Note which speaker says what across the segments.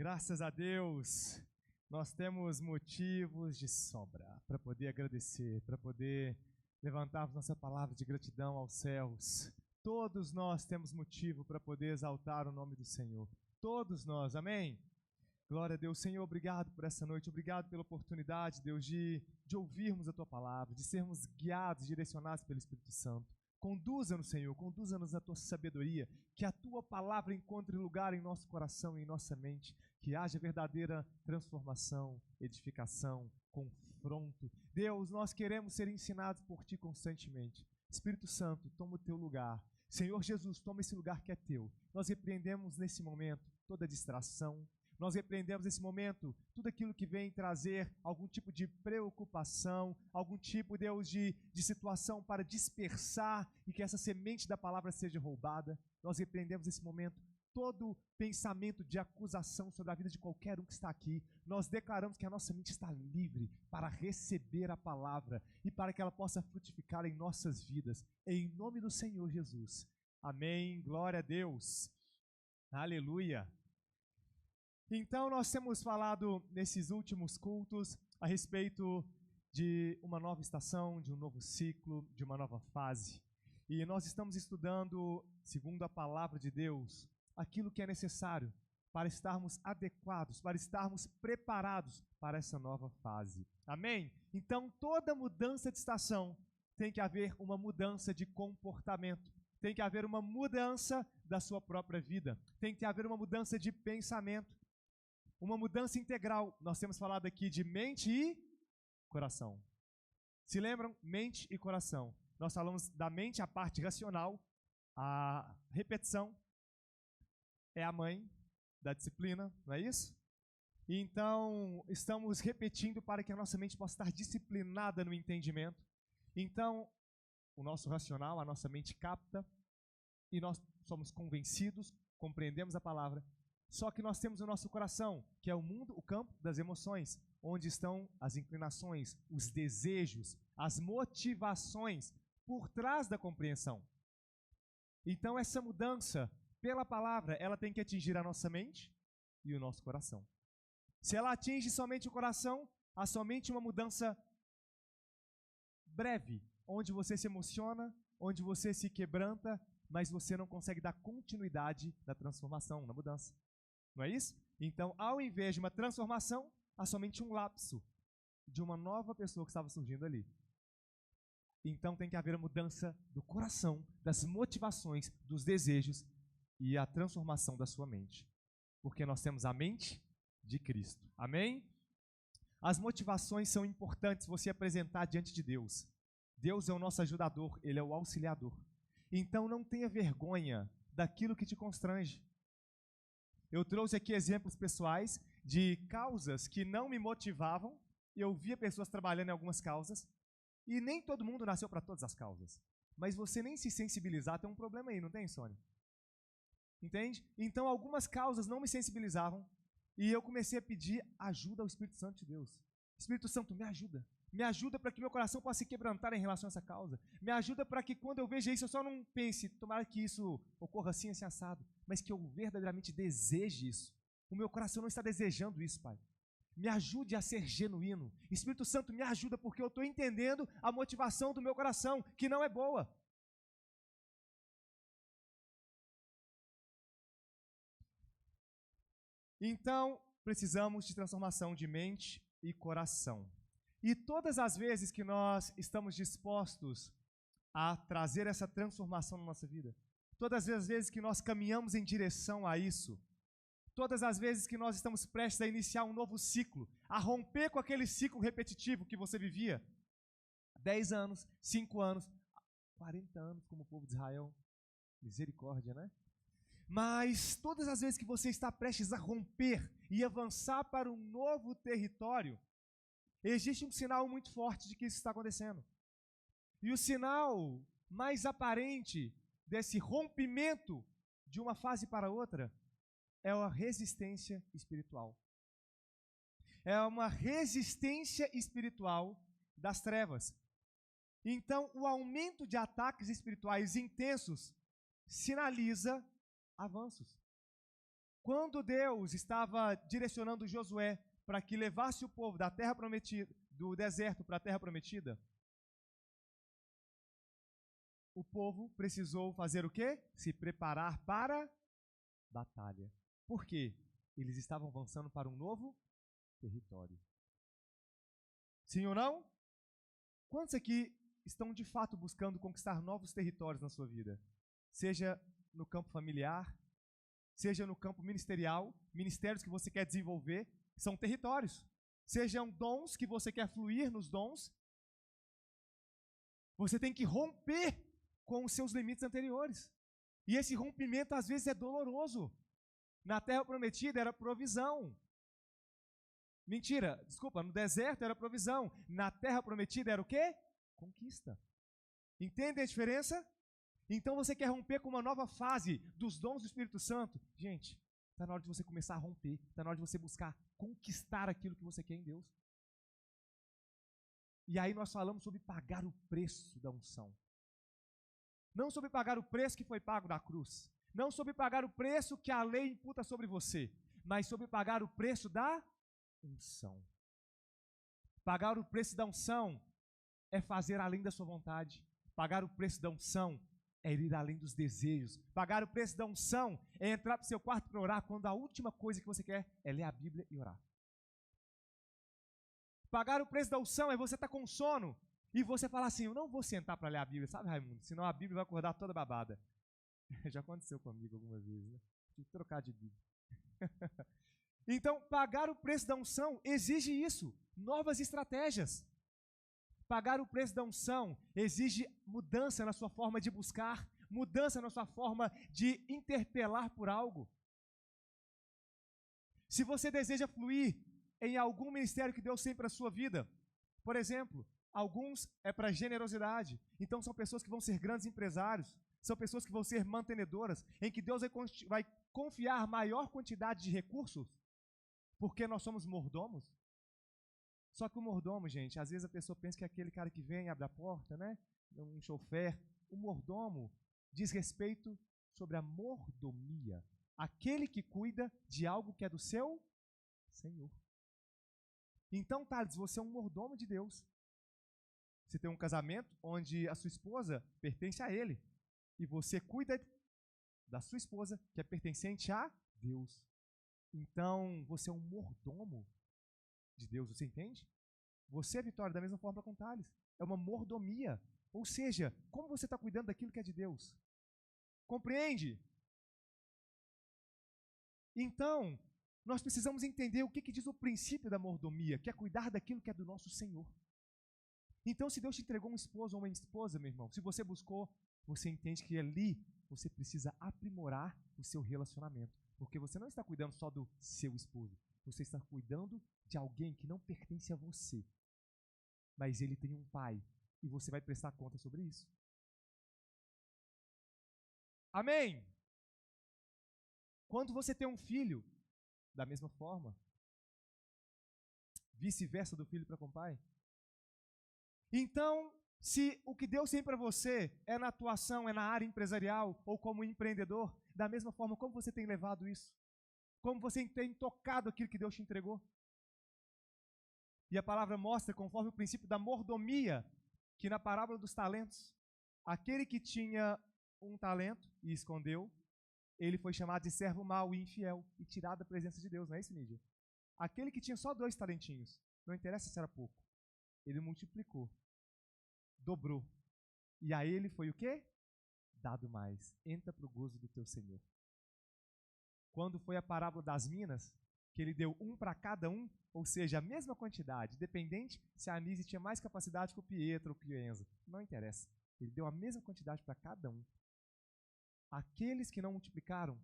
Speaker 1: Graças a Deus, nós temos motivos de sobra para poder agradecer, para poder levantarmos nossa palavra de gratidão aos céus. Todos nós temos motivo para poder exaltar o nome do Senhor. Todos nós, amém? Glória a Deus. Senhor, obrigado por essa noite, obrigado pela oportunidade, Deus, de ouvirmos a Tua palavra, de sermos guiados, direcionados pelo Espírito Santo. Conduza-nos, Senhor, conduza-nos na Tua sabedoria, que a Tua palavra encontre lugar em nosso coração e em nossa mente, que haja verdadeira transformação, edificação, confronto. Deus, nós queremos ser ensinados por Ti constantemente. Espírito Santo, toma o Teu lugar. Senhor Jesus, toma esse lugar que é Teu. Nós repreendemos nesse momento toda distração. Nós repreendemos nesse momento tudo aquilo que vem trazer algum tipo de preocupação, algum tipo, Deus, de situação para dispersar e que essa semente da palavra seja roubada. Nós repreendemos nesse momento todo pensamento de acusação sobre a vida de qualquer um que está aqui. Nós declaramos que a nossa mente está livre para receber a palavra e para que ela possa frutificar em nossas vidas. Em nome do Senhor Jesus. Amém. Glória a Deus. Aleluia. Então, nós temos falado nesses últimos cultos a respeito de uma nova estação, de um novo ciclo, de uma nova fase. E nós estamos estudando, segundo a palavra de Deus, aquilo que é necessário para estarmos adequados, para estarmos preparados para essa nova fase. Amém? Então, toda mudança de estação tem que haver uma mudança de comportamento. Tem que haver uma mudança da sua própria vida. Tem que haver uma mudança de pensamento. Uma mudança integral. Nós temos falado aqui de mente e coração. Se lembram? Mente e coração. Nós falamos da mente, a parte racional. A repetição é a mãe da disciplina, não é isso? Então, estamos repetindo para que a nossa mente possa estar disciplinada no entendimento. Então, o nosso racional, a nossa mente capta e nós somos convencidos, compreendemos a palavra. Só que nós temos o nosso coração, que é o mundo, o campo das emoções, onde estão as inclinações, os desejos, as motivações por trás da compreensão. Então essa mudança, pela palavra, ela tem que atingir a nossa mente e o nosso coração. Se ela atinge somente o coração, há somente uma mudança breve, onde você se emociona, onde você se quebranta, mas você não consegue dar continuidade na transformação, na mudança. Não é isso? Então, ao invés de uma transformação, há somente um lapso de uma nova pessoa que estava surgindo ali. Então, tem que haver a mudança do coração, das motivações, dos desejos e a transformação da sua mente. Porque nós temos a mente de Cristo. Amém? As motivações são importantes você apresentar diante de Deus. Deus é o nosso ajudador, Ele é o auxiliador. Então, não tenha vergonha daquilo que te constrange. Eu trouxe aqui exemplos pessoais de causas que não me motivavam. Eu via pessoas trabalhando em algumas causas e nem todo mundo nasceu para todas as causas. Mas você nem se sensibilizar tem um problema aí, não tem, Sônia? Entende? Então algumas causas não me sensibilizavam e eu comecei a pedir ajuda ao Espírito Santo de Deus. Espírito Santo, me ajuda. Me ajuda para que meu coração possa se quebrantar em relação a essa causa. Me ajuda para que quando eu veja isso, eu só não pense, tomara que isso ocorra assim, assim, assado, mas que eu verdadeiramente deseje isso. O meu coração não está desejando isso, Pai. Me ajude a ser genuíno. Espírito Santo, me ajuda porque eu estou entendendo a motivação do meu coração, que não é boa. Então, precisamos de transformação de mente e coração. E todas as vezes que nós estamos dispostos a trazer essa transformação na nossa vida, todas as vezes que nós caminhamos em direção a isso, todas as vezes que nós estamos prestes a iniciar um novo ciclo, a romper com aquele ciclo repetitivo que você vivia, 10 anos, 5 anos, 40 anos como o povo de Israel, misericórdia, né? Mas todas as vezes que você está prestes a romper e avançar para um novo território, existe um sinal muito forte de que isso está acontecendo. E o sinal mais aparente desse rompimento de uma fase para outra é a resistência espiritual. É uma resistência espiritual das trevas. Então, o aumento de ataques espirituais intensos sinaliza avanços. Quando Deus estava direcionando Josué para que levasse o povo da terra prometida, do deserto para a terra prometida, o povo precisou fazer o quê? Se preparar para batalha. Por quê? Eles estavam avançando para um novo território. Sim ou não? Quantos aqui estão de fato buscando conquistar novos territórios na sua vida? Seja no campo familiar, seja no campo ministerial, ministérios que você quer desenvolver, são territórios. Sejam dons que você quer fluir nos dons, você tem que romper com os seus limites anteriores. E esse rompimento às vezes é doloroso. Na terra prometida era provisão. Mentira, desculpa, no deserto era provisão. Na terra prometida era o quê? Conquista. Entendem a diferença? Então você quer romper com uma nova fase dos dons do Espírito Santo? Gente, está na hora de você começar a romper. Está na hora de você buscar conquistar aquilo que você quer em Deus. E aí nós falamos sobre pagar o preço da unção. Não sobre pagar o preço que foi pago na cruz. Não sobre pagar o preço que a lei imputa sobre você. Mas sobre pagar o preço da unção. Pagar o preço da unção é fazer além da sua vontade. Pagar o preço da unção é ir além dos desejos. Pagar o preço da unção é entrar para o seu quarto para orar quando a última coisa que você quer é ler a Bíblia e orar. Pagar o preço da unção é você estar com sono e você falar assim, eu não vou sentar para ler a Bíblia, sabe, Raimundo? Senão a Bíblia vai acordar toda babada. Já aconteceu comigo algumas vezes, né? Tive que trocar de Bíblia. Então, pagar o preço da unção exige isso, novas estratégias. Pagar o preço da unção exige mudança na sua forma de buscar, mudança na sua forma de interpelar por algo. Se você deseja fluir em algum ministério que Deus tem para a sua vida, por exemplo, alguns é para generosidade, então são pessoas que vão ser grandes empresários, são pessoas que vão ser mantenedoras, em que Deus vai confiar maior quantidade de recursos, porque nós somos mordomos. Só que o mordomo, gente, às vezes a pessoa pensa que é aquele cara que vem, abre a porta, né? Um chofer. O mordomo diz respeito sobre a mordomia, aquele que cuida de algo que é do seu Senhor. Então, Thales, você é um mordomo de Deus. Você tem um casamento onde a sua esposa pertence a ele. E você cuida da sua esposa, que é pertencente a Deus. Então, você é um mordomo de Deus, você entende? Você, Vitória, da mesma forma com Thales. É uma mordomia. Ou seja, como você está cuidando daquilo que é de Deus? Compreende? Então, nós precisamos entender o que diz o princípio da mordomia, que é cuidar daquilo que é do nosso Senhor. Então, se Deus te entregou um esposo ou uma esposa, meu irmão, se você buscou, você entende que ali você precisa aprimorar o seu relacionamento. Porque você não está cuidando só do seu esposo, você está cuidando de alguém que não pertence a você. Mas ele tem um pai e você vai prestar conta sobre isso. Amém? Quando você tem um filho, da mesma forma, vice-versa do filho para com o pai. Então, se o que Deus tem para você é na atuação, é na área empresarial ou como empreendedor, da mesma forma, como você tem levado isso? Como você tem tocado aquilo que Deus te entregou? E a palavra mostra, conforme o princípio da mordomia, que na parábola dos talentos, aquele que tinha um talento e escondeu, ele foi chamado de servo mau e infiel e tirado da presença de Deus, não é isso, Nídia? Aquele que tinha só 2 talentinhos, não interessa se era pouco, ele multiplicou, dobrou. E a ele foi o quê? Dado mais. Entra para o gozo do teu Senhor. Quando foi a parábola das minas, que ele deu um para cada um, ou seja, a mesma quantidade, dependente se a Anísia tinha mais capacidade que o Pietro ou que o Enzo. Não interessa. Ele deu a mesma quantidade para cada um. Aqueles que não multiplicaram,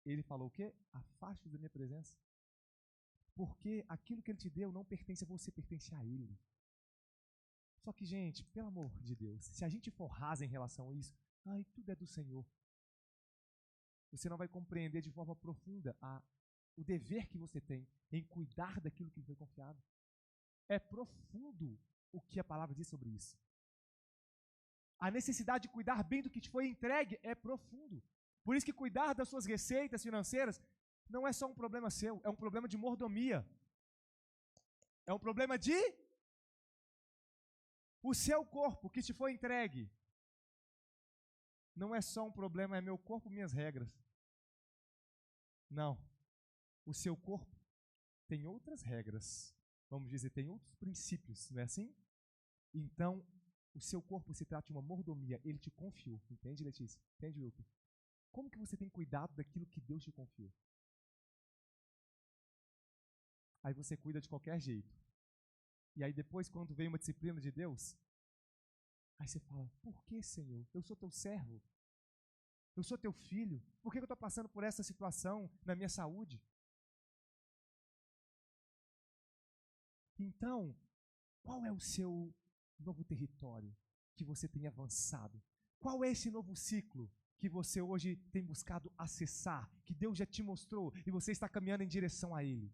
Speaker 1: ele falou o quê? Afaste da minha presença. Porque aquilo que ele te deu não pertence a você, pertence a ele. Só que, gente, pelo amor de Deus, se a gente for rasa em relação a isso, tudo é do Senhor. Você não vai compreender de forma profunda o dever que você tem em cuidar daquilo que lhe foi confiado. É profundo o que a palavra diz sobre isso. A necessidade de cuidar bem do que te foi entregue é profundo. Por isso que cuidar das suas receitas financeiras não é só um problema seu, é um problema de mordomia. É um problema de o seu corpo que te foi entregue. Não é só um problema, é meu corpo, minhas regras. Não. O seu corpo tem outras regras. Vamos dizer, tem outros princípios, não é assim? Então, o seu corpo se trata de uma mordomia. Ele te confiou. Entende, Letícia? Entende, Wilker? Como que você tem cuidado daquilo que Deus te confiou? Aí você cuida de qualquer jeito. E aí depois, quando vem uma disciplina de Deus, aí você fala, por que, Senhor? Eu sou teu servo. Eu sou teu filho. Por que eu estou passando por essa situação na minha saúde? Então, qual é o seu novo território que você tem avançado? Qual é esse novo ciclo que você hoje tem buscado acessar, que Deus já te mostrou e você está caminhando em direção a Ele?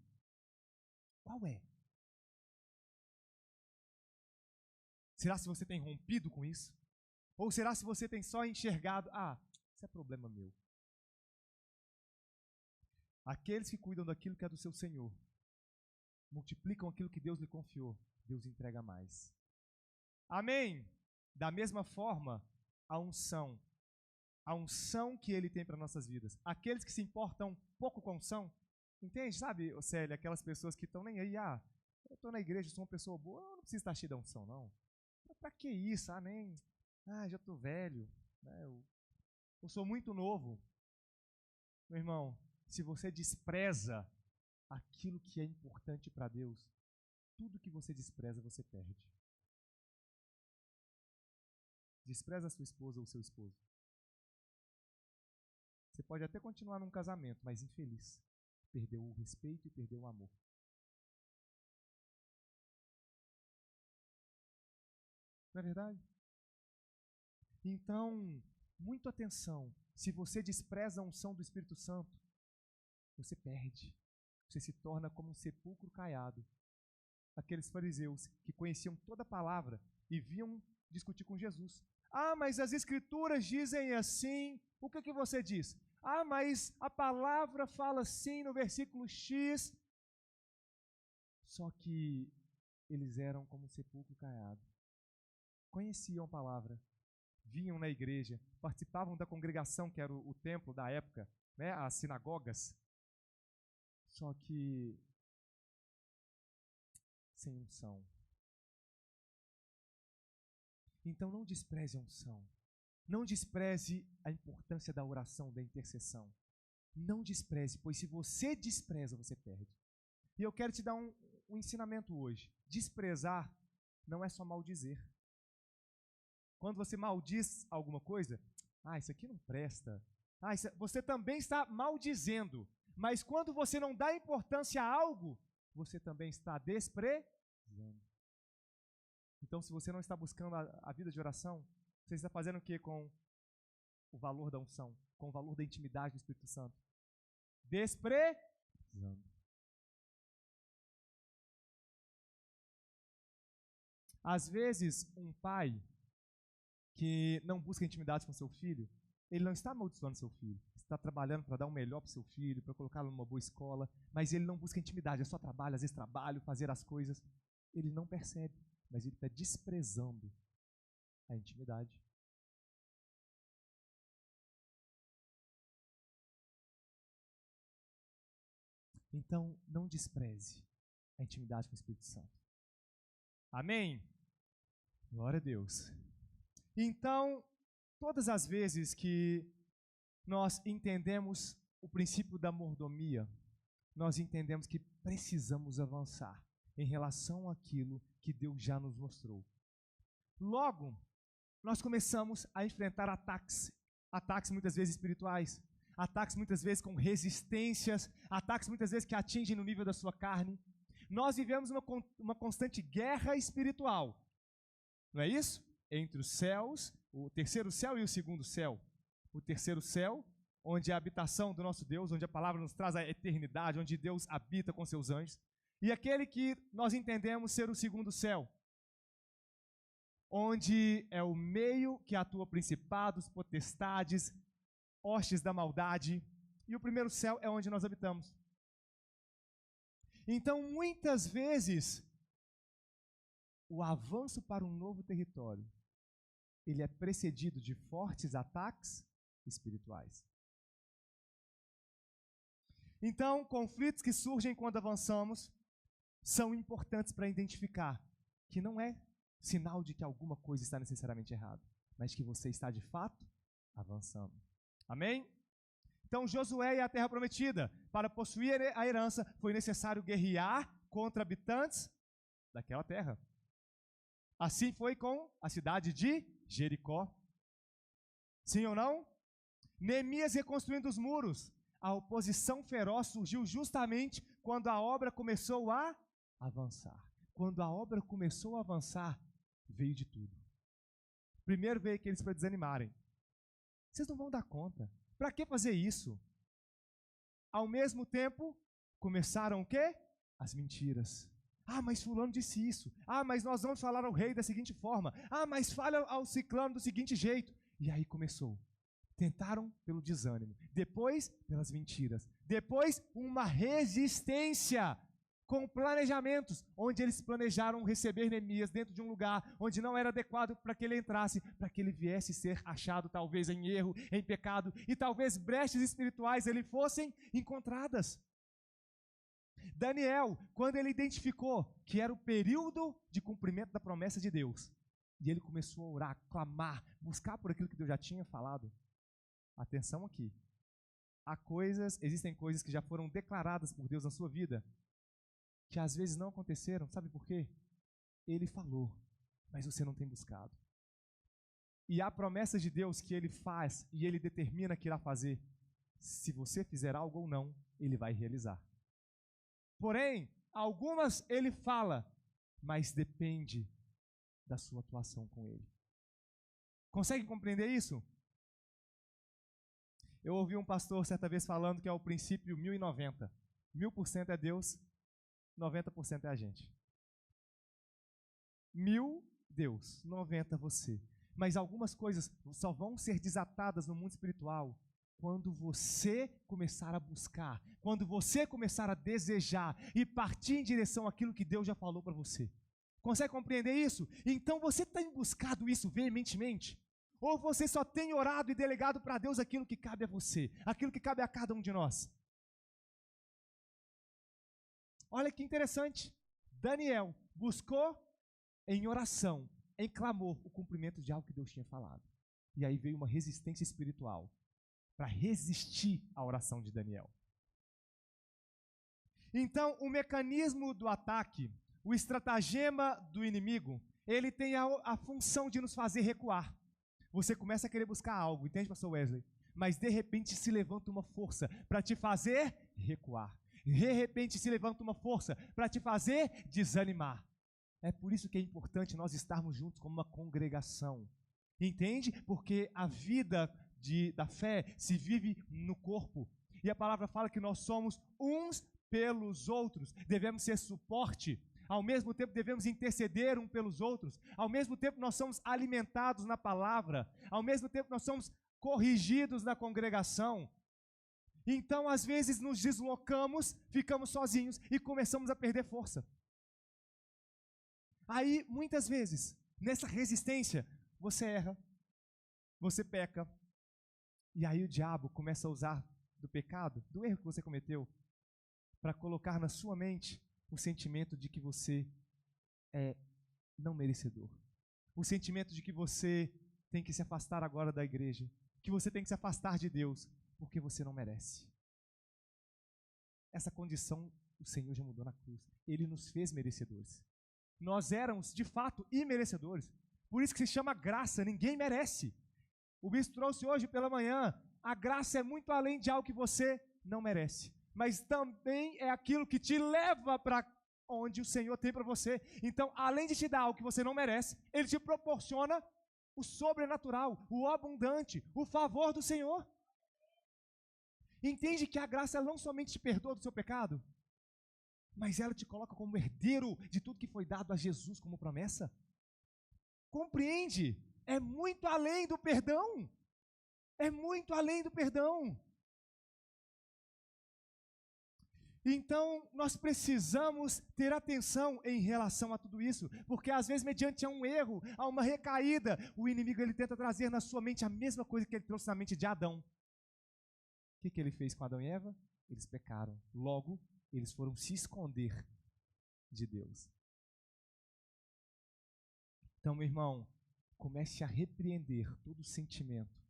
Speaker 1: Qual é? Será se você tem rompido com isso? Ou será se você tem só enxergado, isso é problema meu? Aqueles que cuidam daquilo que é do seu Senhor, multiplicam aquilo que Deus lhe confiou, Deus entrega mais. Amém? Da mesma forma, a unção que Ele tem para nossas vidas. Aqueles que se importam pouco com a unção, entende? Sabe, Célia, aquelas pessoas que estão nem aí, eu estou na igreja, sou uma pessoa boa, eu não preciso estar cheio da unção, não. Para que isso? Já estou velho, né? Eu sou muito novo. Meu irmão, se você despreza aquilo que é importante para Deus, tudo que você despreza, você perde. Despreza a sua esposa ou o seu esposo. Você pode até continuar num casamento, mas infeliz. Perdeu o respeito e perdeu o amor. Não é verdade? Então, muita atenção. Se você despreza a unção do Espírito Santo, você perde. Você se torna como um sepulcro caiado. Aqueles fariseus que conheciam toda a palavra e vinham discutir com Jesus. Mas as escrituras dizem assim. O que você diz? Mas a palavra fala assim no versículo X. Só que eles eram como um sepulcro caiado. Conheciam a palavra, vinham na igreja, participavam da congregação, que era o templo da época, né, as sinagogas. Só que sem unção. Então não despreze a unção. Não despreze a importância da oração, da intercessão. Não despreze, pois se você despreza, você perde. E eu quero te dar um ensinamento hoje. Desprezar não é só maldizer. Quando você maldiz alguma coisa, isso aqui não presta. Você também está maldizendo. Mas quando você não dá importância a algo, você também está desprezando. Então, se você não está buscando a vida de oração, você está fazendo o que com o valor da unção, com o valor da intimidade do Espírito Santo? Desprezando. Às vezes, um pai que não busca intimidade com seu filho, ele não está amaldiçoando seu filho, está trabalhando para dar o melhor para o seu filho, para colocá-lo numa boa escola, mas ele não busca intimidade, é só trabalho, às vezes trabalho, fazer as coisas. Ele não percebe, mas ele está desprezando a intimidade. Então, não despreze a intimidade com o Espírito Santo. Amém? Glória a Deus. Então, todas as vezes que nós entendemos o princípio da mordomia, nós entendemos que precisamos avançar em relação àquilo que Deus já nos mostrou. Logo, nós começamos a enfrentar ataques muitas vezes espirituais, ataques muitas vezes com resistências, ataques muitas vezes que atingem no nível da sua carne. Nós vivemos uma constante guerra espiritual, não é isso? Entre os céus, o terceiro céu e o segundo céu. O terceiro céu, onde é a habitação do nosso Deus, onde a palavra nos traz a eternidade, onde Deus habita com seus anjos. E aquele que nós entendemos ser o segundo céu, onde é o meio que atua principados, potestades, hostes da maldade, e o primeiro céu é onde nós habitamos. Então, muitas vezes, o avanço para um novo território, ele é precedido de fortes ataques espirituais. Então, conflitos que surgem quando avançamos são importantes para identificar que não é sinal de que alguma coisa está necessariamente errada, mas que você está de fato avançando. Amém? Então, Josué e a terra prometida. Para possuir a herança, foi necessário guerrear contra habitantes daquela terra. Assim foi com a cidade de Jericó. Sim ou não? Neemias reconstruindo os muros. A oposição feroz surgiu justamente quando a obra começou a avançar. Quando a obra começou a avançar, veio de tudo. Primeiro veio aqueles para desanimarem. Vocês não vão dar conta. Para que fazer isso? Ao mesmo tempo, começaram o quê? As mentiras. Ah, mas fulano disse isso. Ah, mas nós vamos falar ao rei da seguinte forma. Ah, mas fala ao ciclano do seguinte jeito. E aí começou. Tentaram pelo desânimo. Depois, pelas mentiras. Depois, uma resistência com planejamentos, onde eles planejaram receber Neemias dentro de um lugar onde não era adequado para que ele entrasse, para que ele viesse ser achado talvez em erro, em pecado, e talvez brechas espirituais ele fossem encontradas. Daniel, quando ele identificou que era o período de cumprimento da promessa de Deus, e ele começou a orar, clamar, buscar por aquilo que Deus já tinha falado, atenção aqui, existem coisas que já foram declaradas por Deus na sua vida, que às vezes não aconteceram, sabe por quê? Ele falou, mas você não tem buscado. E há promessas de Deus que Ele faz e Ele determina que irá fazer. Se você fizer algo ou não, Ele vai realizar. Porém, algumas Ele fala, mas depende da sua atuação com Ele. Consegue compreender isso? Eu ouvi um pastor certa vez falando que é o princípio 1090. 1000% é Deus, 90% é a gente. 1000, Deus, 90 você. Mas algumas coisas só vão ser desatadas no mundo espiritual quando você começar a buscar, quando você começar a desejar e partir em direção àquilo que Deus já falou para você. Consegue compreender isso? Então você tem buscado isso veementemente? Ou você só tem orado e delegado para Deus aquilo que cabe a você, aquilo que cabe a cada um de nós? Olha que interessante, Daniel buscou em oração, em clamor, o cumprimento de algo que Deus tinha falado. E aí veio uma resistência espiritual para resistir à oração de Daniel. Então, o mecanismo do ataque, o estratagema do inimigo, ele tem a função de nos fazer recuar. Você começa a querer buscar algo, entende, pastor Wesley? Mas de repente se levanta uma força para te fazer recuar. De repente se levanta uma força para te fazer desanimar. É por isso que é importante nós estarmos juntos como uma congregação. Entende? Porque a vida da fé se vive no corpo. E a palavra fala que nós somos uns pelos outros. Devemos ser suporte. Ao mesmo tempo devemos interceder uns pelos outros. Ao mesmo tempo nós somos alimentados na palavra. Ao mesmo tempo nós somos corrigidos na congregação. Então, às vezes, nos deslocamos, ficamos sozinhos e começamos a perder força. Aí, muitas vezes, nessa resistência, você erra, você peca, e aí o diabo começa a usar do pecado, do erro que você cometeu, para colocar na sua mente o sentimento de que você é não merecedor. O sentimento de que você tem que se afastar agora da igreja, que você tem que se afastar de Deus, porque você não merece. Essa condição o Senhor já mudou na cruz. Ele nos fez merecedores. Nós éramos, de fato, imerecedores. Por isso que se chama graça, ninguém merece. O bispo trouxe hoje pela manhã, a graça é muito além de algo que você não merece. Mas também é aquilo que te leva para onde o Senhor tem para você. Então, além de te dar algo que você não merece, Ele te proporciona o sobrenatural, o abundante, o favor do Senhor. Entende que a graça não somente te perdoa do seu pecado, mas ela te coloca como herdeiro de tudo que foi dado a Jesus como promessa. Compreende? É muito além do perdão. É muito além do perdão. Então, nós precisamos ter atenção em relação a tudo isso, porque às vezes, mediante a um erro, a uma recaída, o inimigo ele tenta trazer na sua mente a mesma coisa que ele trouxe na mente de Adão. O que ele fez com Adão e Eva? Eles pecaram. Logo, eles foram se esconder de Deus. Então, meu irmão, comece a repreender todo sentimento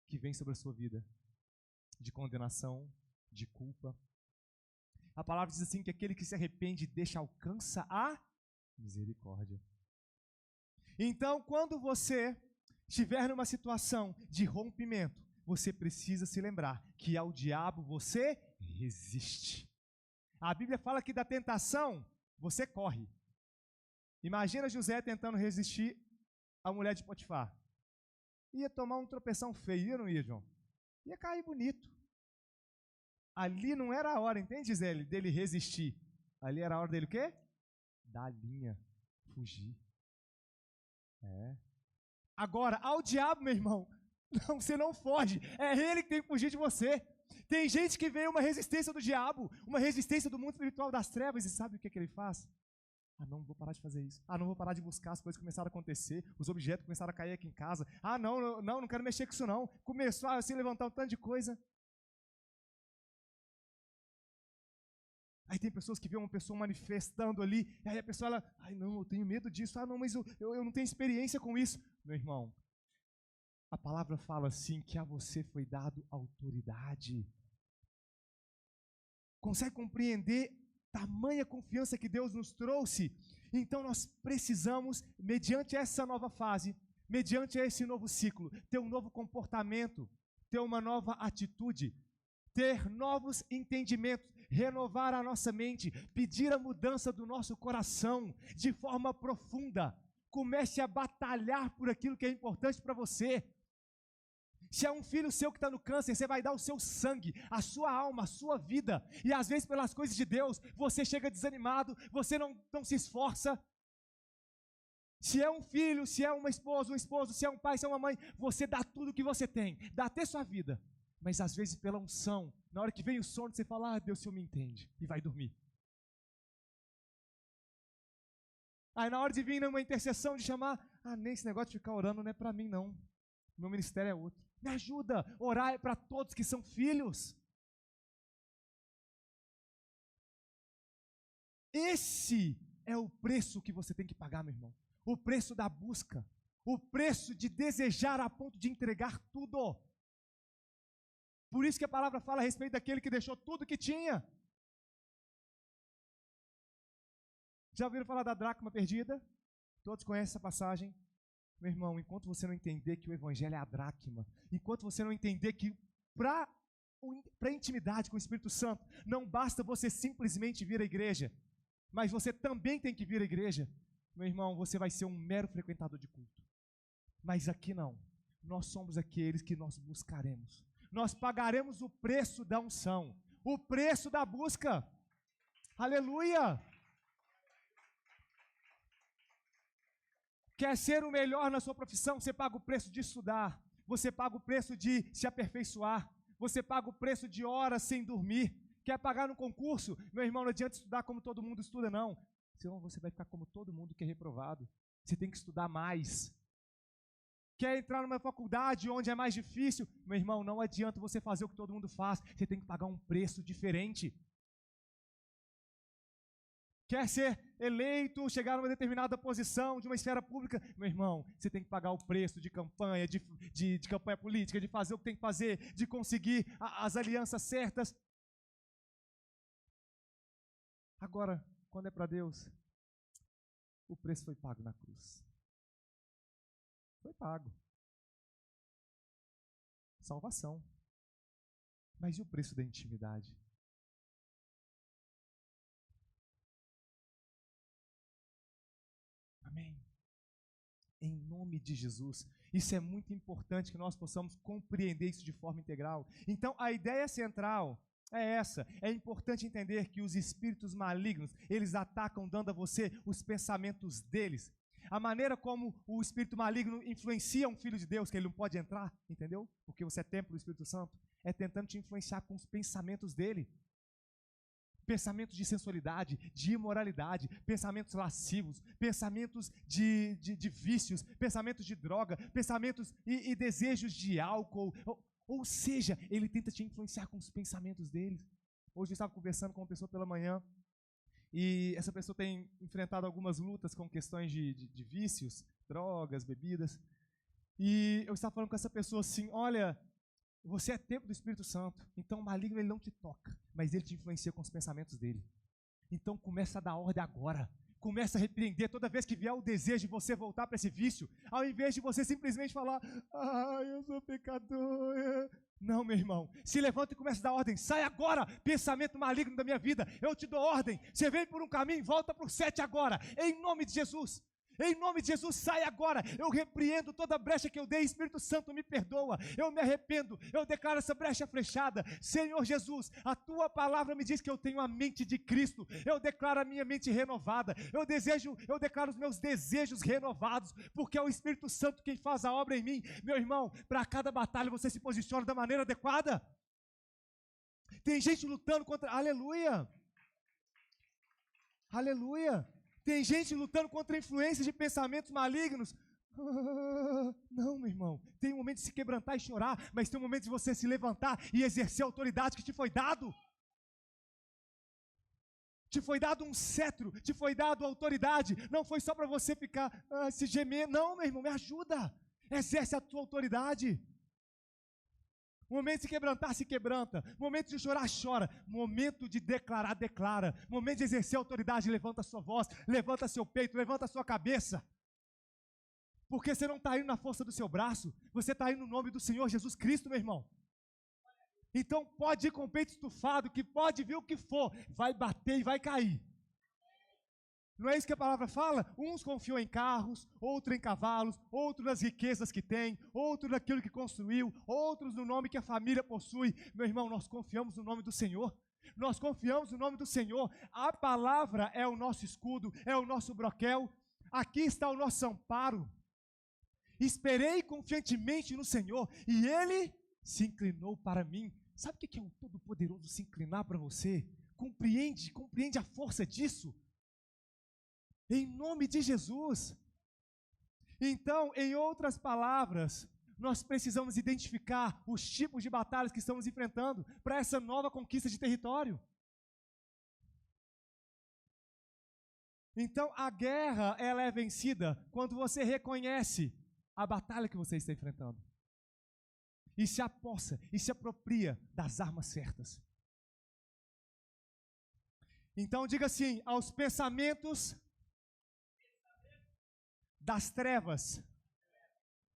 Speaker 1: que vem sobre a sua vida, de condenação, de culpa. A palavra diz assim que aquele que se arrepende alcança a misericórdia. Então, quando você estiver numa situação de rompimento, você precisa se lembrar que ao diabo você resiste. A Bíblia fala que da tentação você corre. Imagina José tentando resistir à mulher de Potifar. Ia tomar um tropeção feio, ia ou não ia, João? Ia cair bonito. Ali não era a hora, entende, Gisele, dele resistir. Ali era a hora dele o quê? Dar a linha, fugir. Agora, ao diabo, meu irmão, não, você não foge. É ele que tem que fugir de você. Tem gente que vê uma resistência do diabo, uma resistência do mundo espiritual das trevas, e sabe o que ele faz? Não vou parar de fazer isso. Não vou parar de buscar, as coisas começaram a acontecer, os objetos começaram a cair aqui em casa. Não quero mexer com isso não. Começou a se levantar um tanto de coisa. Aí tem pessoas que veem uma pessoa manifestando ali, e aí a pessoa, eu tenho medo disso, não, mas eu não tenho experiência com isso. Meu irmão, a palavra fala assim, que a você foi dado autoridade. Consegue compreender tamanha confiança que Deus nos trouxe? Então nós precisamos, mediante essa nova fase, mediante esse novo ciclo, ter um novo comportamento, ter uma nova atitude, ter novos entendimentos, renovar a nossa mente, pedir a mudança do nosso coração de forma profunda. Comece a batalhar por aquilo que é importante para você. Se é um filho seu que está no câncer, você vai dar o seu sangue, a sua alma, a sua vida. E às vezes pelas coisas de Deus, você chega desanimado, você não se esforça. Se é um filho, se é uma esposa, um esposo, se é um pai, se é uma mãe, você dá tudo o que você tem, dá até sua vida. Mas às vezes pela unção, na hora que vem o sono, você fala, Deus, o Senhor me entende, e vai dormir. Aí na hora de vir numa intercessão, de chamar, nem esse negócio de ficar orando não é para mim não, meu ministério é outro. Me ajuda, orar é para todos que são filhos. Esse é o preço que você tem que pagar, meu irmão. O preço da busca, o preço de desejar a ponto de entregar tudo. Por isso que a palavra fala a respeito daquele que deixou tudo que tinha. Já ouviram falar da dracma perdida? Todos conhecem essa passagem? Meu irmão, enquanto você não entender que o evangelho é a dracma, enquanto você não entender que para a intimidade com o Espírito Santo, não basta você simplesmente vir à igreja, mas você também tem que vir à igreja, meu irmão, você vai ser um mero frequentador de culto. Mas aqui não, nós somos aqueles que nós buscaremos. Nós pagaremos o preço da unção, o preço da busca. Aleluia! Quer ser o melhor na sua profissão? Você paga o preço de estudar, você paga o preço de se aperfeiçoar, você paga o preço de horas sem dormir. Quer pagar no concurso? Meu irmão, não adianta estudar como todo mundo estuda, não. Senão você vai ficar como todo mundo que é reprovado. Você tem que estudar mais. Quer entrar numa faculdade onde é mais difícil? Meu irmão, não adianta você fazer o que todo mundo faz. Você tem que pagar um preço diferente. Quer ser eleito, chegar numa determinada posição de uma esfera pública? Meu irmão, você tem que pagar o preço de campanha, de campanha política, de fazer o que tem que fazer, de conseguir as alianças certas. Agora, quando é para Deus, o preço foi pago na cruz. Foi pago. Salvação. Mas e o preço da intimidade? Amém. Em nome de Jesus. Isso é muito importante que nós possamos compreender isso de forma integral. Então, a ideia central é essa. É importante entender que os espíritos malignos, eles atacam dando a você os pensamentos deles. A maneira como o espírito maligno influencia um filho de Deus, que ele não pode entrar, entendeu? Porque você é templo do Espírito Santo, é tentando te influenciar com os pensamentos dele. Pensamentos de sensualidade, de imoralidade, pensamentos lascivos, pensamentos de vícios, pensamentos de droga, pensamentos e desejos de álcool. Ou seja, ele tenta te influenciar com os pensamentos dele. Hoje eu estava conversando com uma pessoa pela manhã, e essa pessoa tem enfrentado algumas lutas com questões de vícios, drogas, bebidas. E eu estava falando com essa pessoa assim, olha, você é templo do Espírito Santo, então o maligno ele não te toca, mas ele te influencia com os pensamentos dele. Então começa a dar ordem agora. Começa a repreender toda vez que vier o desejo de você voltar para esse vício, ao invés de você simplesmente falar, eu sou pecador. Não, meu irmão, se levanta e começa a dar ordem, sai agora, pensamento maligno da minha vida, eu te dou ordem, você vem por um caminho, volta para o 7 agora, em nome de Jesus. Em nome de Jesus, sai agora. Eu repreendo toda brecha que eu dei. Espírito Santo, me perdoa. Eu me arrependo. Eu declaro essa brecha fechada. Senhor Jesus, a tua palavra me diz que eu tenho a mente de Cristo. Eu declaro a minha mente renovada. Eu declaro os meus desejos renovados, porque é o Espírito Santo quem faz a obra em mim. Meu irmão, para cada batalha você se posiciona da maneira adequada. Tem gente lutando contra... Aleluia! Aleluia! Tem gente lutando contra a influência de pensamentos malignos. Não, meu irmão. Tem um momento de se quebrantar e chorar, mas tem um momento de você se levantar e exercer a autoridade que te foi dado. Te foi dado um cetro, te foi dado autoridade. Não foi só para você ficar se gemer. Não, meu irmão, me ajuda. Exerce a tua autoridade. Momento de se quebrantar, se quebranta. Momento de chorar, chora. Momento de declarar, declara. Momento de exercer autoridade, levanta a sua voz, levanta seu peito, levanta a sua cabeça. Porque você não está indo na força do seu braço, você está indo no nome do Senhor Jesus Cristo, meu irmão. Então pode ir com o peito estufado, que pode vir o que for, vai bater e vai cair. Não é isso que a palavra fala? Uns confiam em carros, outros em cavalos, outros nas riquezas que tem, outros naquilo que construiu, outros no nome que a família possui. Meu irmão, nós confiamos no nome do Senhor. Nós confiamos no nome do Senhor. A palavra é o nosso escudo, é o nosso broquel. Aqui está o nosso amparo. Esperei confiantemente no Senhor e Ele se inclinou para mim. Sabe o que é o Todo-Poderoso se inclinar para você? Compreende a força disso? Em nome de Jesus. Então, em outras palavras, nós precisamos identificar os tipos de batalhas que estamos enfrentando para essa nova conquista de território. Então, a guerra, ela é vencida quando você reconhece a batalha que você está enfrentando e se apossa e se apropria das armas certas. Então, diga assim, aos pensamentos das trevas,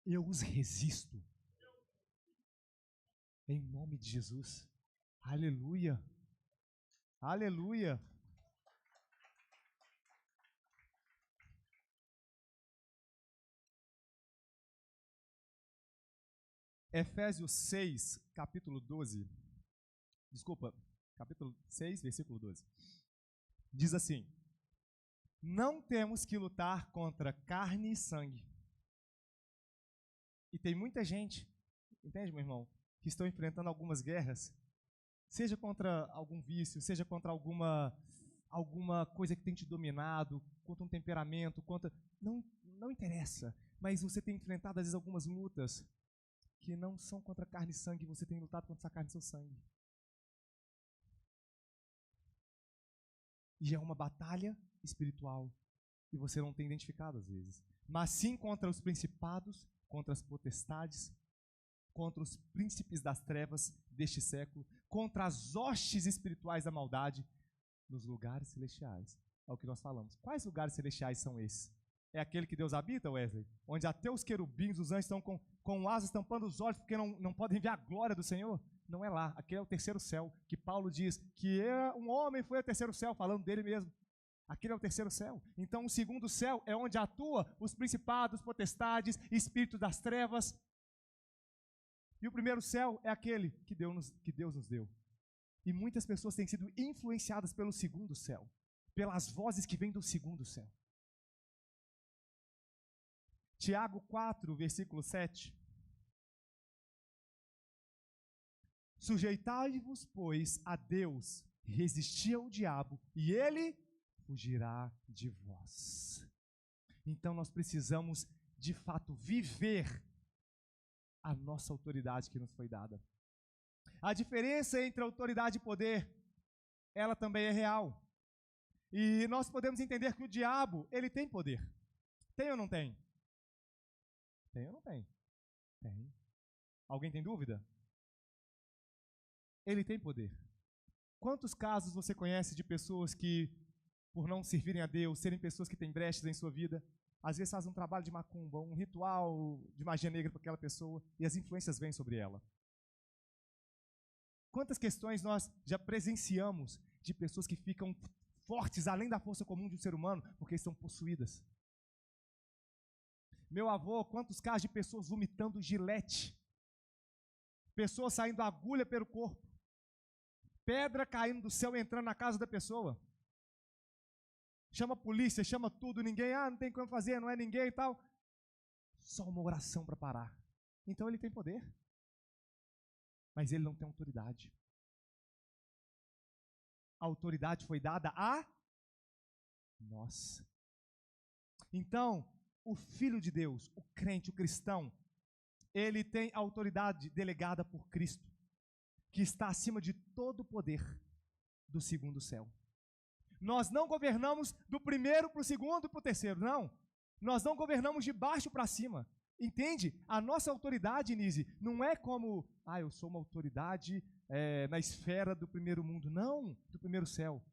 Speaker 1: eu os resisto. Em nome de Jesus. Aleluia. Aleluia. Efésios 6, capítulo 12. Capítulo 6, versículo 12. Diz assim: não temos que lutar contra carne e sangue. E tem muita gente, entende, meu irmão, que estão enfrentando algumas guerras, seja contra algum vício, seja contra alguma coisa que tem te dominado, contra um temperamento, não interessa, mas você tem enfrentado às vezes algumas lutas que não são contra carne e sangue, você tem lutado contra essa carne e seu sangue. E é uma batalha espiritual, e você não tem identificado às vezes, mas sim contra os principados, contra as potestades, contra os príncipes das trevas deste século, contra as hostes espirituais da maldade nos lugares celestiais. É o que nós falamos. Quais lugares celestiais são esses? É aquele que Deus habita, Wesley? Onde até os querubins, os anjos estão com asas tampando os olhos porque não podem ver a glória do Senhor? Não é lá, aquele é o terceiro céu, que Paulo diz que um homem foi ao terceiro céu, falando dele mesmo. Aquele é o terceiro céu. Então o segundo céu é onde atua os principados, potestades, espíritos das trevas. E o primeiro céu é aquele que Deus nos deu. E muitas pessoas têm sido influenciadas pelo segundo céu, pelas vozes que vêm do segundo céu. Tiago 4, versículo 7. Sujeitai-vos, pois, a Deus, resisti ao diabo, e ele fugirá de vós. Então nós precisamos, de fato, viver a nossa autoridade que nos foi dada. A diferença entre autoridade e poder, ela também é real. E nós podemos entender que o diabo, ele tem poder. Tem ou não tem? Tem ou não tem? Tem. Alguém tem dúvida? Ele tem poder. Quantos casos você conhece de pessoas que, por não servirem a Deus, serem pessoas que têm brechas em sua vida, às vezes fazem um trabalho de macumba, um ritual de magia negra para aquela pessoa, e as influências vêm sobre ela? Quantas questões nós já presenciamos de pessoas que ficam fortes além da força comum de um ser humano, porque estão possuídas? Meu avô, quantos casos de pessoas vomitando gilete, pessoas saindo agulha pelo corpo, pedra caindo do céu e entrando na casa da pessoa. Chama a polícia, chama tudo, ninguém, não tem como fazer, não é ninguém e tal. Só uma oração para parar. Então ele tem poder, mas ele não tem autoridade. A autoridade foi dada a nós. Então, o Filho de Deus, o crente, o cristão, ele tem a autoridade delegada por Cristo, que está acima de todo o poder do segundo céu. Nós não governamos do primeiro para o segundo e para o terceiro, não. Nós não governamos de baixo para cima. Entende? A nossa autoridade, Nise, não é como, eu sou uma autoridade na esfera do primeiro mundo. Não, do primeiro céu.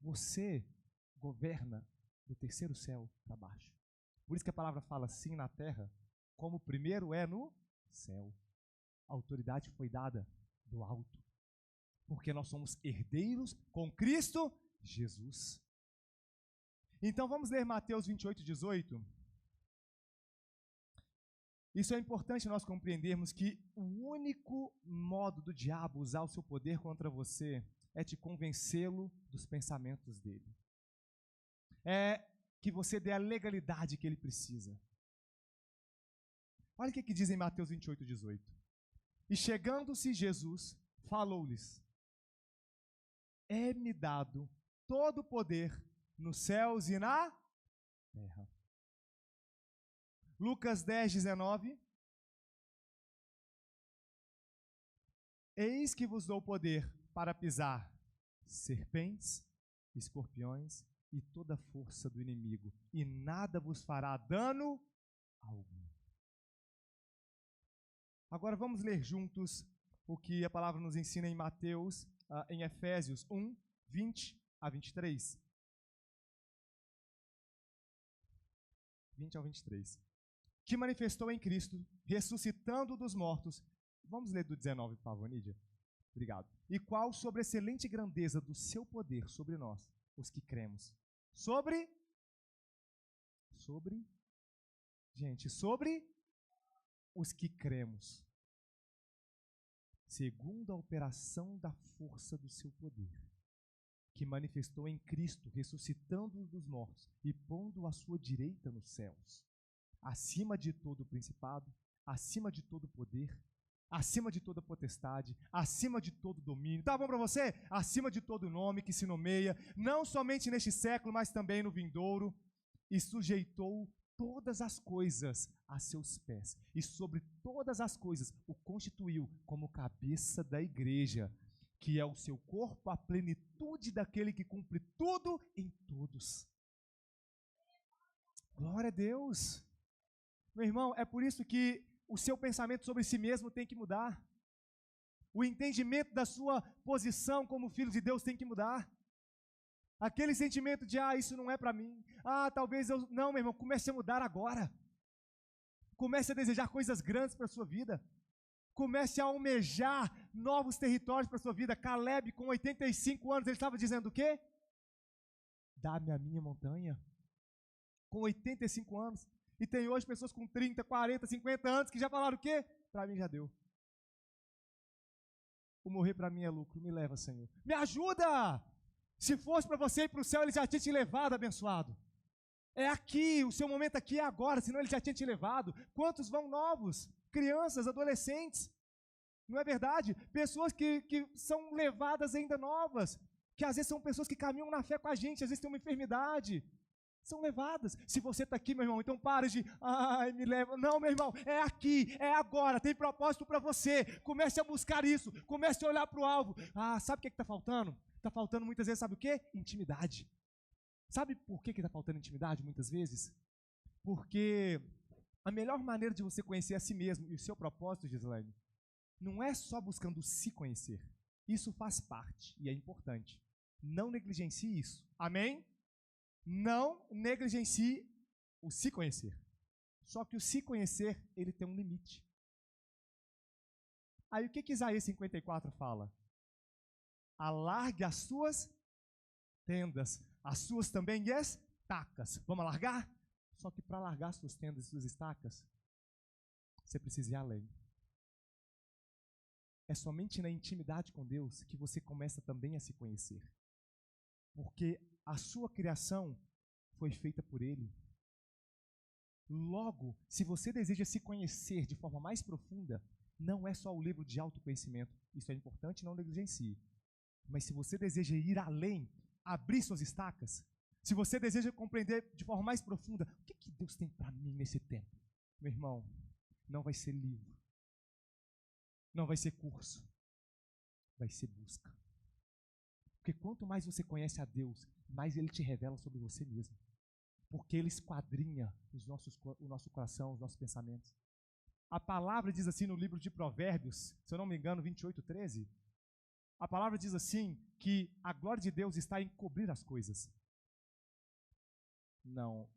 Speaker 1: Você governa do terceiro céu para baixo. Por isso que a palavra fala assim na terra, como o primeiro é no céu. A autoridade foi dada do alto, porque nós somos herdeiros com Cristo Jesus. Então vamos ler Mateus 28, 18. Isso é importante nós compreendermos que o único modo do diabo usar o seu poder contra você é te convencê-lo dos pensamentos dele. É que você dê a legalidade que ele precisa. Olha o que diz em Mateus 28, 18. E chegando-se Jesus, falou-lhes: é-me dado todo o poder nos céus e na terra. Lucas 10, 19. Eis que vos dou poder para pisar serpentes, escorpiões e toda a força do inimigo, e nada vos fará dano algum. Agora vamos ler juntos o que a palavra nos ensina em Mateus, em Efésios 1, 20 a 23. 20 ao 23. Que manifestou em Cristo, ressuscitando dos mortos. Vamos ler do 19, por favor, Nídia. Obrigado. E qual sobre a excelente grandeza do seu poder sobre nós, os que cremos. Sobre os que cremos, segundo a operação da força do seu poder, que manifestou em Cristo, ressuscitando-o dos mortos e pondo-o à sua direita nos céus, acima de todo principado, acima de todo poder, acima de toda potestade, acima de todo domínio. Tá bom para você? Acima de todo nome que se nomeia, não somente neste século, mas também no vindouro, e sujeitou todas as coisas a seus pés, e sobre todas as coisas o constituiu como cabeça da igreja, que é o seu corpo, a plenitude daquele que cumpre tudo em todos. Glória a Deus. Meu irmão, é por isso que o seu pensamento sobre si mesmo tem que mudar. O entendimento da sua posição como filho de Deus tem que mudar. Aquele sentimento de, isso não é para mim. Talvez eu... Não, meu irmão, comece a mudar agora. Comece a desejar coisas grandes para a sua vida. Comece a almejar novos territórios para a sua vida. Caleb, com 85 anos, ele estava dizendo o quê? Dá-me a minha montanha. Com 85 anos. E tem hoje pessoas com 30, 40, 50 anos que já falaram o quê? Para mim já deu. O morrer para mim é lucro. Me leva, Senhor. Me ajuda! Se fosse para você ir para o céu, ele já tinha te levado, abençoado. É aqui, o seu momento aqui é agora, senão ele já tinha te levado. Quantos vão novos? Crianças, adolescentes. Não é verdade? Pessoas que são levadas ainda novas, que às vezes são pessoas que caminham na fé com a gente, às vezes tem uma enfermidade. São levadas. Se você está aqui, meu irmão, então para de, ai, me leva. Não, meu irmão, é aqui, é agora, tem propósito para você. Comece a buscar isso, comece a olhar para o alvo. Ah, sabe o que está faltando? Está faltando muitas vezes, sabe o quê? Intimidade. Sabe por que está faltando intimidade muitas vezes? Porque a melhor maneira de você conhecer a si mesmo e o seu propósito, Gislaine, não é só buscando se conhecer. Isso faz parte e é importante. Não negligencie isso. Amém? Não negligencie o se conhecer. Só que o se conhecer, ele tem um limite. Aí o que Isaías 54 fala? Alargue as suas tendas, as suas também estacas. Vamos alargar? Só que para alargar suas tendas e suas estacas, você precisa ir além. É somente na intimidade com Deus que você começa também a se conhecer. Porque a sua criação foi feita por Ele. Logo, se você deseja se conhecer de forma mais profunda, não é só o livro de autoconhecimento. Isso é importante, não negligencie. Mas se você deseja ir além, abrir suas estacas, se você deseja compreender de forma mais profunda, o que Deus tem para mim nesse tempo? Meu irmão, não vai ser livro, não vai ser curso, vai ser busca. Porque quanto mais você conhece a Deus, mais Ele te revela sobre você mesmo. Porque Ele esquadrinha o nosso coração, os nossos pensamentos. A palavra diz assim no livro de Provérbios, se eu não me engano, 28:13. A palavra diz assim, que a glória de Deus está em cobrir as coisas. Não.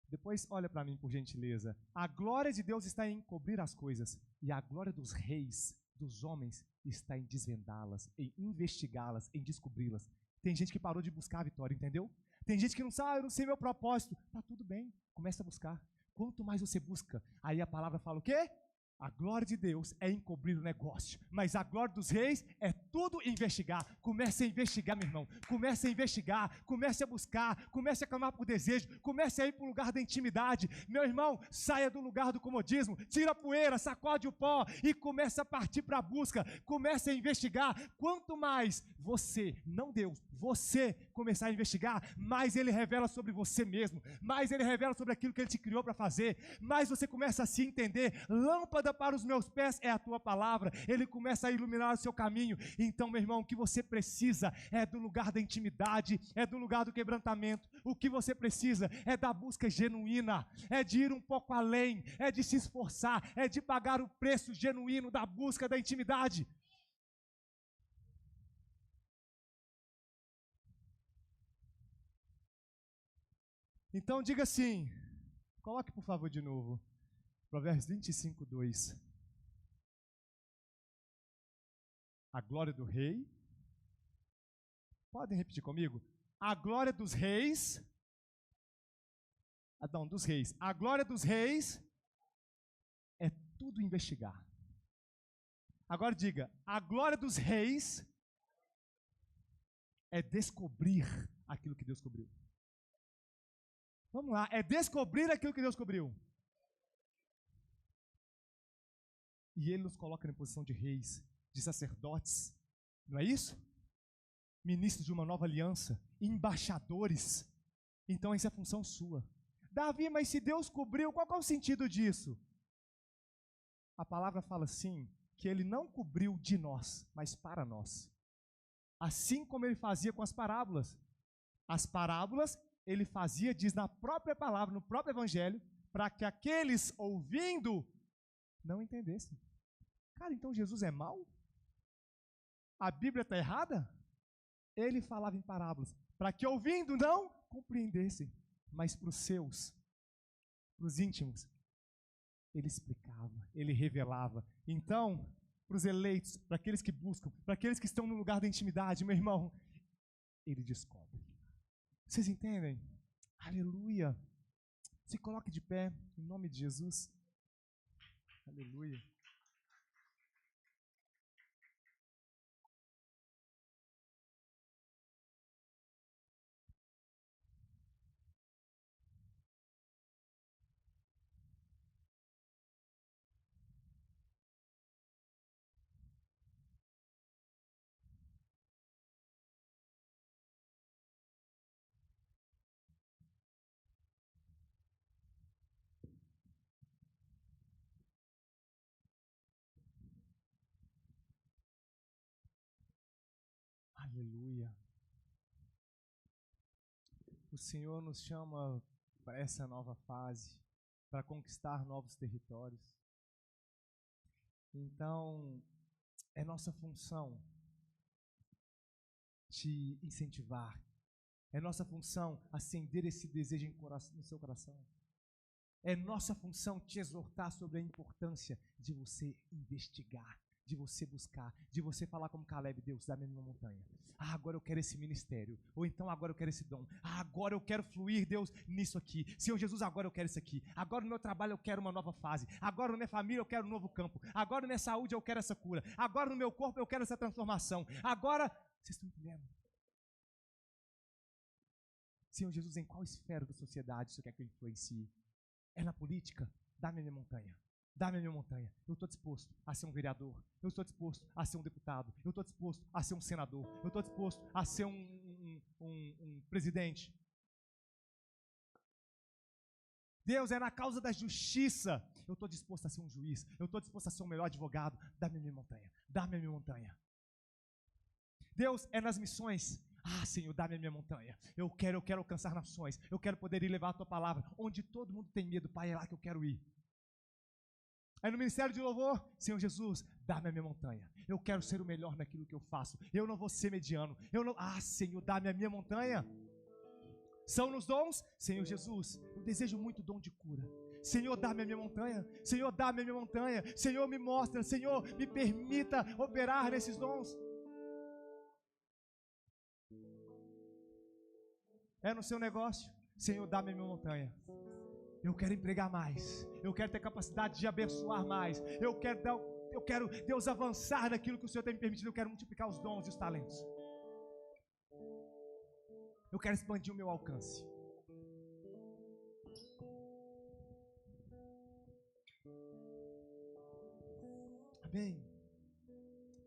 Speaker 1: Depois olha para mim, por gentileza. A glória de Deus está em cobrir as coisas. E a glória dos reis, dos homens, está em desvendá-las, em investigá-las, em descobri-las. Tem gente que parou de buscar a vitória, entendeu? Tem gente que não sabe, eu não sei meu propósito. Tá tudo bem, começa a buscar. Quanto mais você busca, aí a palavra fala o quê? A glória de Deus é encobrir o negócio, mas a glória dos reis é tudo investigar. Comece a investigar, meu irmão. Comece a investigar, comece a buscar, comece a clamar por desejo, comece a ir para o lugar da intimidade. Meu irmão, saia do lugar do comodismo, tira a poeira, sacode o pó e comece a partir para a busca. Comece a investigar. Quanto mais você, não Deus, você começar a investigar, mais Ele revela sobre você mesmo, mais Ele revela sobre aquilo que Ele te criou para fazer, mais você começa a se entender. Lâmpada para os meus pés é a tua palavra. Ele começa a iluminar o seu caminho. Então, meu irmão, o que você precisa é do lugar da intimidade, é do lugar do quebrantamento. O que você precisa é da busca genuína, é de ir um pouco além, é de se esforçar, é de pagar o preço genuíno da busca da intimidade. Então diga assim, coloque por favor de novo, Provérbios 25:2. A glória do rei. Podem repetir comigo? A glória dos reis. Não, dos reis. A glória dos reis é tudo investigar. Agora diga, a glória dos reis é descobrir aquilo que Deus cobriu. Vamos lá, é descobrir aquilo que Deus cobriu. E Ele nos coloca em posição de reis, de sacerdotes, não é isso? Ministros de uma nova aliança, embaixadores. Então essa é a função sua. Davi, mas se Deus cobriu, qual é o sentido disso? A palavra fala assim, que Ele não cobriu de nós, mas para nós. Assim como Ele fazia com as parábolas. As parábolas Ele fazia, diz na própria palavra, no próprio evangelho, para que aqueles ouvindo não entendessem. Cara, então Jesus é mau? A Bíblia está errada? Ele falava em parábolas, para que ouvindo não compreendessem, mas para os seus, para os íntimos, Ele explicava, Ele revelava. Então, para os eleitos, para aqueles que buscam, para aqueles que estão no lugar da intimidade, meu irmão, Ele descobre. Vocês entendem? Aleluia. Se coloque de pé, em nome de Jesus. Aleluia. Aleluia. O Senhor nos chama para essa nova fase, para conquistar novos territórios. Então, é nossa função te incentivar. É nossa função acender esse desejo no seu coração. É nossa função te exortar sobre a importância de você investigar, de você buscar, de você falar como Caleb: Deus, dá-me uma montanha. Agora eu quero esse ministério. Ou então agora eu quero esse dom. Agora eu quero fluir, Deus, nisso aqui. Senhor Jesus, agora eu quero isso aqui. Agora no meu trabalho eu quero uma nova fase. Agora na minha família eu quero um novo campo. Agora na minha saúde eu quero essa cura. Agora no meu corpo eu quero essa transformação. Agora, vocês estão entendendo? Senhor Jesus, em qual esfera da sociedade você quer que eu influencie? É na política? Dá-me a minha montanha. Dá-me a minha montanha. Eu estou disposto a ser um vereador. Eu estou disposto a ser um deputado. Eu estou disposto a ser um senador. Eu estou disposto a ser um presidente. Deus, é na causa da justiça. Eu estou disposto a ser um juiz. Eu estou disposto a ser um melhor advogado. Dá-me a minha montanha. Dá-me a minha montanha. Deus, é nas missões. Senhor, dá-me a minha montanha. Eu quero alcançar nações. Eu quero poder ir levar a tua palavra onde todo mundo tem medo. Pai, é lá que eu quero ir. Aí no ministério de louvor, Senhor Jesus, dá-me a minha montanha. Eu quero ser o melhor naquilo que eu faço. Eu não vou ser mediano. Senhor, dá-me a minha montanha. São nos dons, Senhor Jesus, eu desejo muito dom de cura. Senhor, dá-me a minha montanha. Senhor, dá-me a minha montanha. Senhor, me mostra. Senhor, me permita operar nesses dons. É no seu negócio, Senhor, dá-me a minha montanha. Eu quero empregar mais. Eu quero ter capacidade de abençoar mais. Eu quero, Deus, avançar naquilo que o Senhor tem me permitido. Eu quero multiplicar os dons e os talentos. Eu quero expandir o meu alcance. Amém.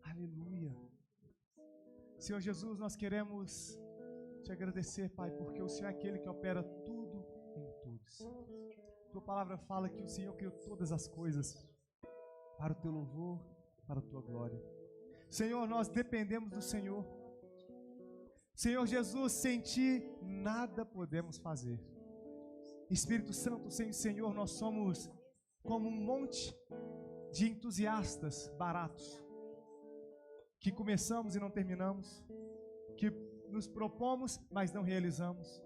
Speaker 1: Aleluia. Senhor Jesus, nós queremos te agradecer, Pai, porque o Senhor é aquele que opera tudo em todos. Tua palavra fala que o Senhor criou todas as coisas para o teu louvor, para a tua glória. Senhor, nós dependemos do Senhor. Senhor Jesus, sem ti nada podemos fazer. Espírito Santo, sem o Senhor nós somos como um monte de entusiastas baratos, que começamos e não terminamos, que nos propomos, mas não realizamos.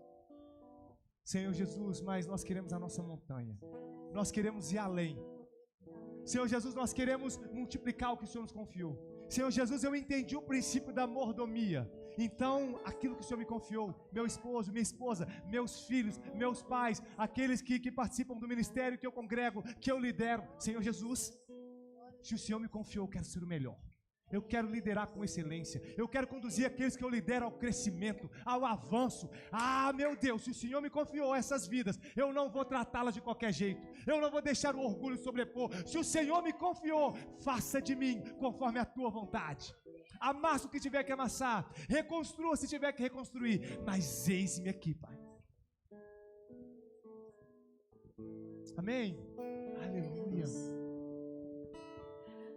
Speaker 1: Senhor Jesus, mas nós queremos a nossa montanha. Nós queremos ir além. Senhor Jesus, nós queremos multiplicar o que o Senhor nos confiou. Senhor Jesus, eu entendi o princípio da mordomia. Então, aquilo que o Senhor me confiou, meu esposo, minha esposa, meus filhos, meus pais, aqueles que participam do ministério que eu congrego, que eu lidero, Senhor Jesus, se o Senhor me confiou, eu quero ser o melhor. Eu quero liderar com excelência. Eu quero conduzir aqueles que eu lidero ao crescimento, ao avanço. Meu Deus, se o Senhor me confiou essas vidas, eu não vou tratá-las de qualquer jeito. Eu não vou deixar o orgulho sobrepor. Se o Senhor me confiou, faça de mim conforme a tua vontade. Amassa o que tiver que amassar. Reconstrua se tiver que reconstruir. Mas eis-me aqui, Pai. Amém? Aleluia.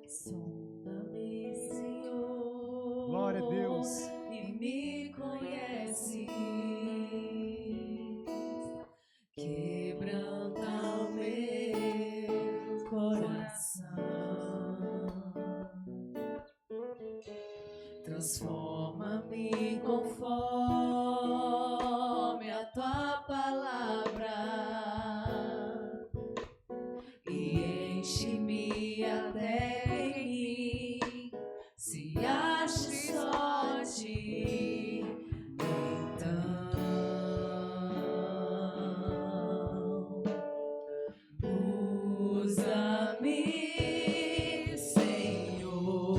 Speaker 2: Sonda-me, Senhor,
Speaker 1: glória a Deus,
Speaker 2: e me conhece. Quebranta o meu coração, transforma-me conforme a tua palavra e enche-me até em mim se ache só ti. Então usa-me, Senhor,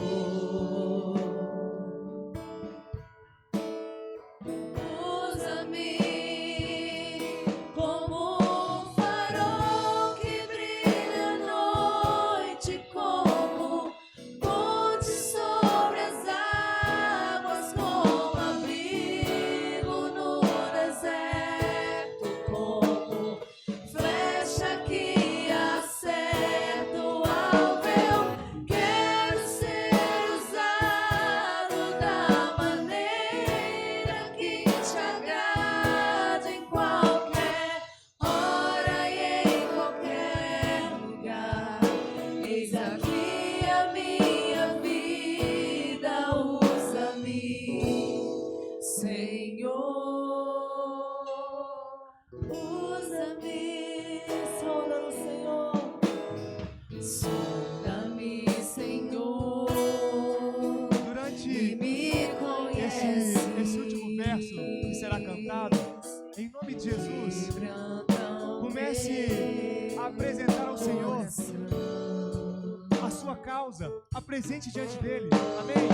Speaker 2: Usa-me, sonda no Senhor. Sonda-me, Senhor.
Speaker 1: Durante
Speaker 2: E me conhece.
Speaker 1: esse último verso que será cantado, em nome de Jesus, comece a apresentar ao Senhor a sua causa, apresente diante dele, amém?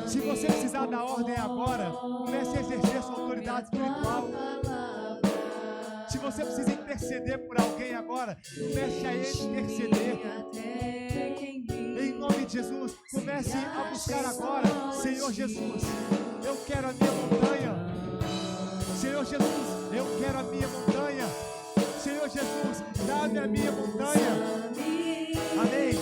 Speaker 1: Se você precisar da ordem agora, comece a exercer sua autoridade espiritual. Se você precisa interceder por alguém agora, comece a interceder. Em nome de Jesus, comece a buscar agora. Senhor Jesus, eu quero a minha montanha. Senhor Jesus, eu quero a minha montanha. Senhor Jesus, dá-me a minha montanha. Amém.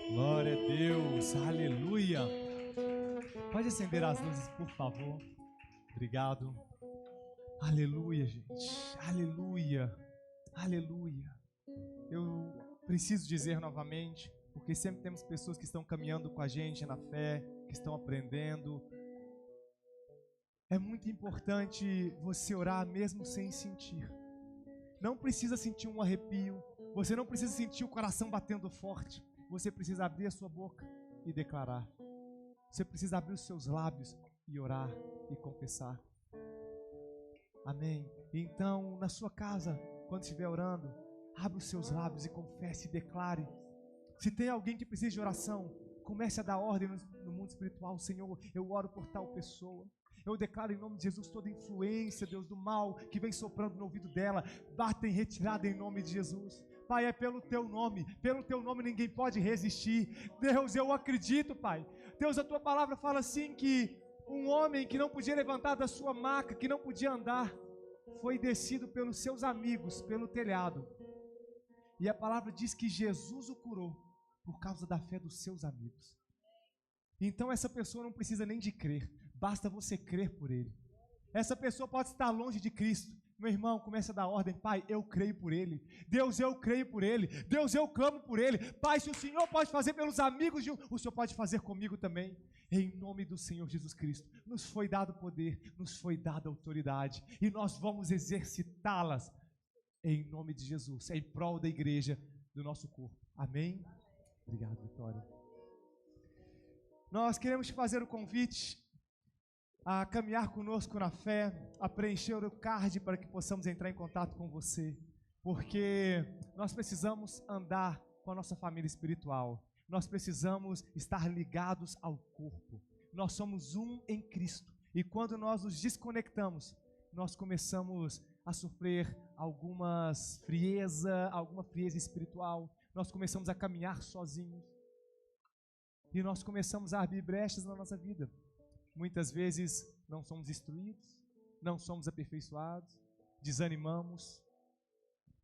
Speaker 1: Glória a Deus, aleluia. Pode acender as luzes, por favor. Obrigado. Aleluia, gente. Aleluia. Aleluia. Eu preciso dizer novamente, porque sempre temos pessoas que estão caminhando com a gente na fé, que estão aprendendo. É muito importante você orar mesmo sem sentir. Não precisa sentir um arrepio. Você não precisa sentir o coração batendo forte. Você precisa abrir a sua boca e declarar. Você precisa abrir os seus lábios e orar e confessar. Amém? Então, na sua casa, quando estiver orando, abra os seus lábios e confesse e declare. Se tem alguém que precisa de oração, comece a dar ordem no mundo espiritual. Senhor, eu oro por tal pessoa. Eu declaro em nome de Jesus toda influência, Deus, do mal que vem soprando no ouvido dela, bata em retirada em nome de Jesus. Pai, é pelo teu nome ninguém pode resistir. Deus, eu acredito, Pai. Deus, a tua palavra fala assim que um homem que não podia levantar da sua maca, que não podia andar, foi descido pelos seus amigos, pelo telhado. E a palavra diz que Jesus o curou por causa da fé dos seus amigos. Então essa pessoa não precisa nem de crer, basta você crer por ele. Essa pessoa pode estar longe de Cristo, Meu irmão, começa a dar ordem. Pai, eu creio por ele. Deus, eu creio por ele. Deus, eu clamo por ele. Pai, se o Senhor pode fazer pelos amigos de um, o Senhor pode fazer comigo também. Em nome do Senhor Jesus Cristo, nos foi dado poder, nos foi dada autoridade, e nós vamos exercitá-las em nome de Jesus, em prol da igreja, do nosso corpo. Amém? Obrigado, Vitória. Nós queremos te fazer o convite a caminhar conosco na fé, a preencher o card para que possamos entrar em contato com você, porque nós precisamos andar com a nossa família espiritual, nós precisamos estar ligados ao corpo, nós somos um em Cristo, e quando nós nos desconectamos, nós começamos a sofrer alguma frieza espiritual, nós começamos a caminhar sozinhos, e nós começamos a abrir brechas na nossa vida. Muitas vezes não somos instruídos, não somos aperfeiçoados, desanimamos.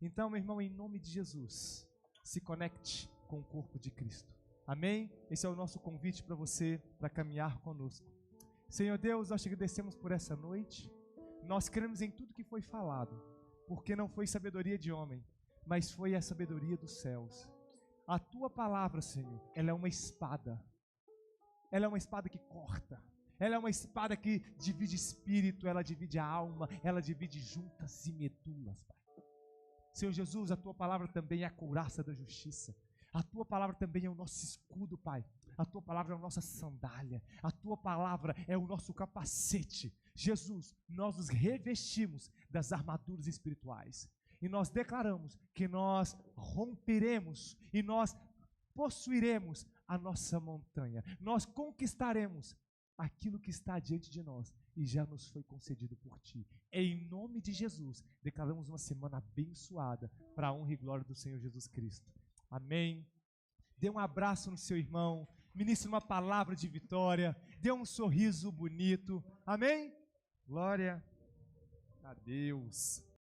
Speaker 1: Então, meu irmão, em nome de Jesus, se conecte com o corpo de Cristo. Amém? Esse é o nosso convite para você, para caminhar conosco. Senhor Deus, nós te agradecemos por essa noite. Nós cremos em tudo que foi falado, porque não foi sabedoria de homem, mas foi a sabedoria dos céus. A tua palavra, Senhor, ela é uma espada. Ela é uma espada que corta. Ela é uma espada que divide espírito, ela divide a alma, ela divide juntas e medulas, Pai. Senhor Jesus, a tua palavra também é a couraça da justiça. A tua palavra também é o nosso escudo, Pai. A tua palavra é a nossa sandália. A tua palavra é o nosso capacete. Jesus, nós nos revestimos das armaduras espirituais. E nós declaramos que nós romperemos e nós possuiremos a nossa montanha. Nós conquistaremos aquilo que está diante de nós e já nos foi concedido por Ti. Em nome de Jesus, declaramos uma semana abençoada para a honra e glória do Senhor Jesus Cristo. Amém. Dê um abraço no seu irmão, ministre uma palavra de vitória, dê um sorriso bonito. Amém? Glória a Deus.